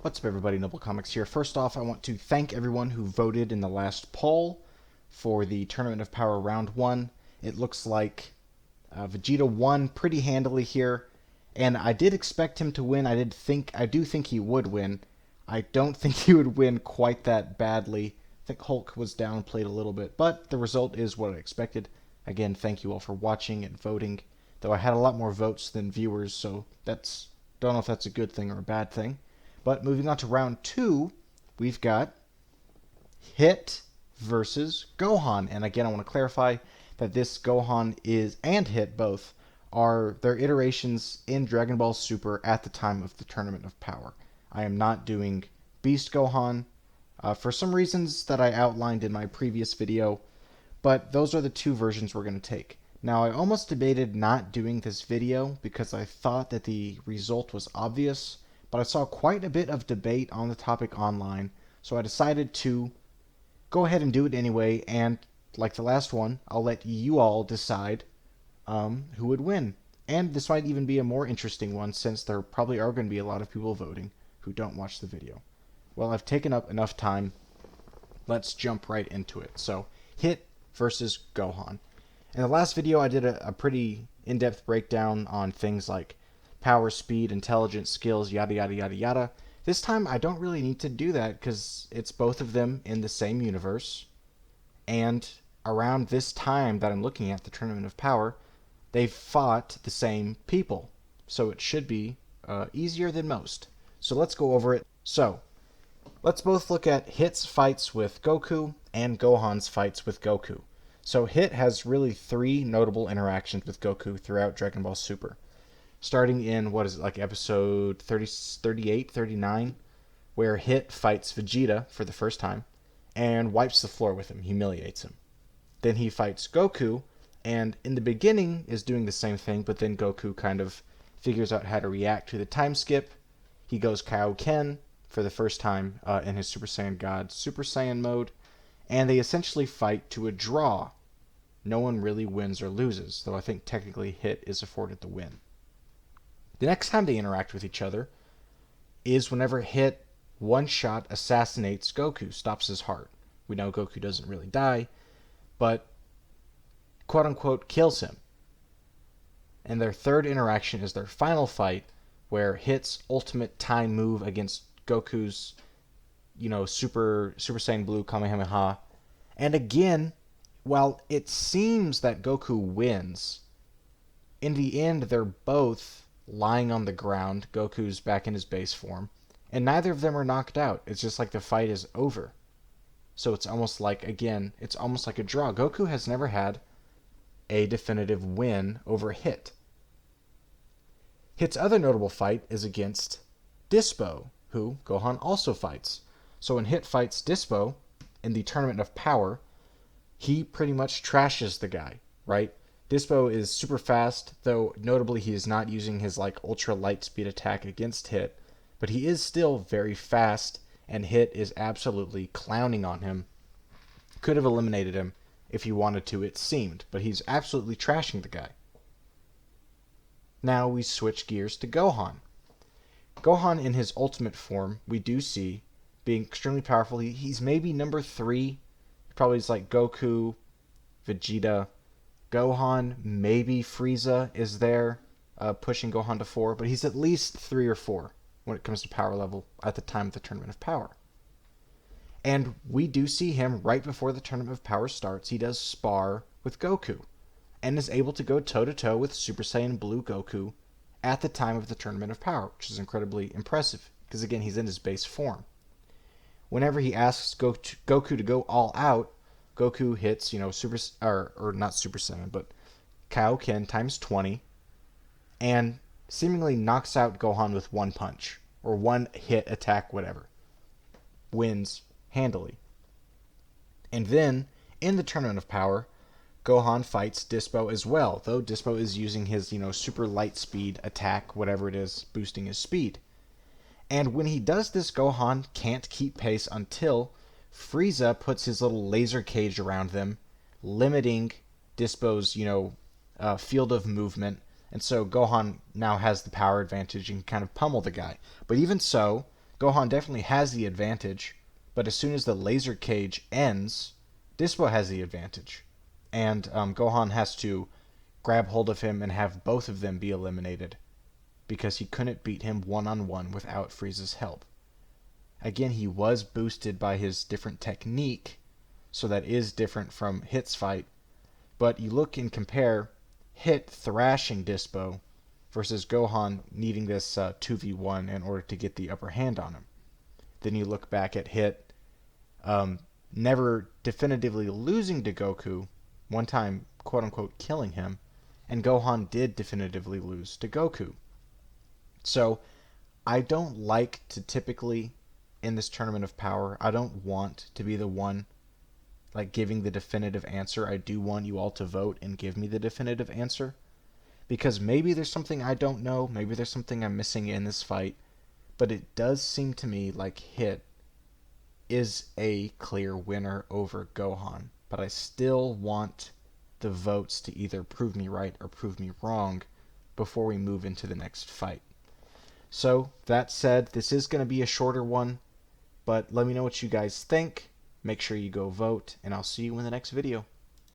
What's up everybody, Noble Comics here. First off, I want to thank everyone who voted in the last poll for the Tournament of Power Round 1. It looks like Vegeta won pretty handily here, and I did expect him to win. I do think he would win. I don't think he would win quite that badly. I think Hulk was downplayed a little bit, but the result is what I expected. Again, thank you all for watching and voting, though I had a lot more votes than viewers, so don't know if that's a good thing or a bad thing. But moving on to round 2, we've got Hit versus Gohan. And again, I want to clarify that this Gohan and Hit both are their iterations in Dragon Ball Super at the time of the Tournament of Power. I am not doing Beast Gohan for some reasons that I outlined in my previous video, but those are the two versions we're going to take. Now, I almost debated not doing this video because I thought that the result was obvious, but I saw quite a bit of debate on the topic online, so I decided to go ahead and do it anyway, and like the last one, I'll let you all decide who would win. And this might even be a more interesting one, since there probably are going to be a lot of people voting who don't watch the video. Well, I've taken up enough time. Let's jump right into it. So, Hit versus Gohan. In the last video, I did a pretty in-depth breakdown on things like power, speed, intelligence, skills, yada yada yada yada. This time I don't really need to do that because it's both of them in the same universe, and around this time that I'm looking at, the Tournament of Power, they fought the same people, so it should be easier than most. So let's go over it. So let's both look at Hit's fights with Goku and Gohan's fights with Goku. So Hit has really 3 notable interactions with Goku throughout Dragon Ball Super. Starting in, episode 38, 39, where Hit fights Vegeta for the first time, and wipes the floor with him, humiliates him. Then he fights Goku, and in the beginning is doing the same thing, but then Goku kind of figures out how to react to the time skip. He goes Kaioken for the first time in his Super Saiyan God Super Saiyan mode, and they essentially fight to a draw. No one really wins or loses, though I think technically Hit is afforded the win. The next time they interact with each other is whenever Hit one-shot assassinates Goku, stops his heart. We know Goku doesn't really die, but quote-unquote kills him. And their third interaction is their final fight, where Hit's ultimate time move against Goku's, Super Saiyan Blue Kamehameha. And again, while it seems that Goku wins, in the end they're both lying on the ground. Goku's back in his base form, and neither of them are knocked out. It's just like the fight is over. So it's almost like a draw. Goku has never had a definitive win over Hit. Hit's other notable fight is against Dispo, who Gohan also fights. So when Hit fights Dispo in the Tournament of Power, he pretty much trashes the guy, right? Dispo is super fast, though notably he is not using his ultra light speed attack against Hit, but he is still very fast, and Hit is absolutely clowning on him. Could have eliminated him if he wanted to, it seemed, but he's absolutely trashing the guy. Now we switch gears to Gohan. Gohan in his ultimate form, we do see being extremely powerful. He's maybe number 3. Probably is like Goku, Vegeta, Gohan, maybe Frieza is there, pushing Gohan to 4, but he's at least 3 or 4 when it comes to power level at the time of the Tournament of Power. And we do see him right before the Tournament of Power starts. He does spar with Goku, and is able to go toe-to-toe with Super Saiyan Blue Goku at the time of the Tournament of Power, which is incredibly impressive, because again, he's in his base form. Whenever he asks Goku to go all out, Goku hits, not Super Saiyan, but Kaioken times 20, and seemingly knocks out Gohan with one punch, or one hit attack, whatever. Wins handily. And then, in the Tournament of Power, Gohan fights Dispo as well, though Dispo is using his, super light speed attack, whatever it is, boosting his speed. And when he does this, Gohan can't keep pace until Frieza puts his little laser cage around them, limiting Dispo's, field of movement, and so Gohan now has the power advantage and can kind of pummel the guy. But even so, Gohan definitely has the advantage, but as soon as the laser cage ends, Dispo has the advantage. And Gohan has to grab hold of him and have both of them be eliminated, because he couldn't beat him one-on-one without Frieza's help. Again, he was boosted by his different technique, so that is different from Hit's fight, but you look and compare Hit thrashing Dispo versus Gohan needing this 2v1 in order to get the upper hand on him. Then you look back at Hit never definitively losing to Goku, one time quote-unquote killing him, and Gohan did definitively lose to Goku. So I don't like to typically, in this Tournament of Power, I don't want to be the one like giving the definitive answer. I do want you all to vote and give me the definitive answer, because maybe there's something I don't know, maybe there's something I'm missing in this fight, but it does seem to me like Hit is a clear winner over Gohan. But I still want the votes to either prove me right or prove me wrong before we move into the next fight. So, that said, this is going to be a shorter one, but let me know what you guys think. Make sure you go vote, and I'll see you in the next video.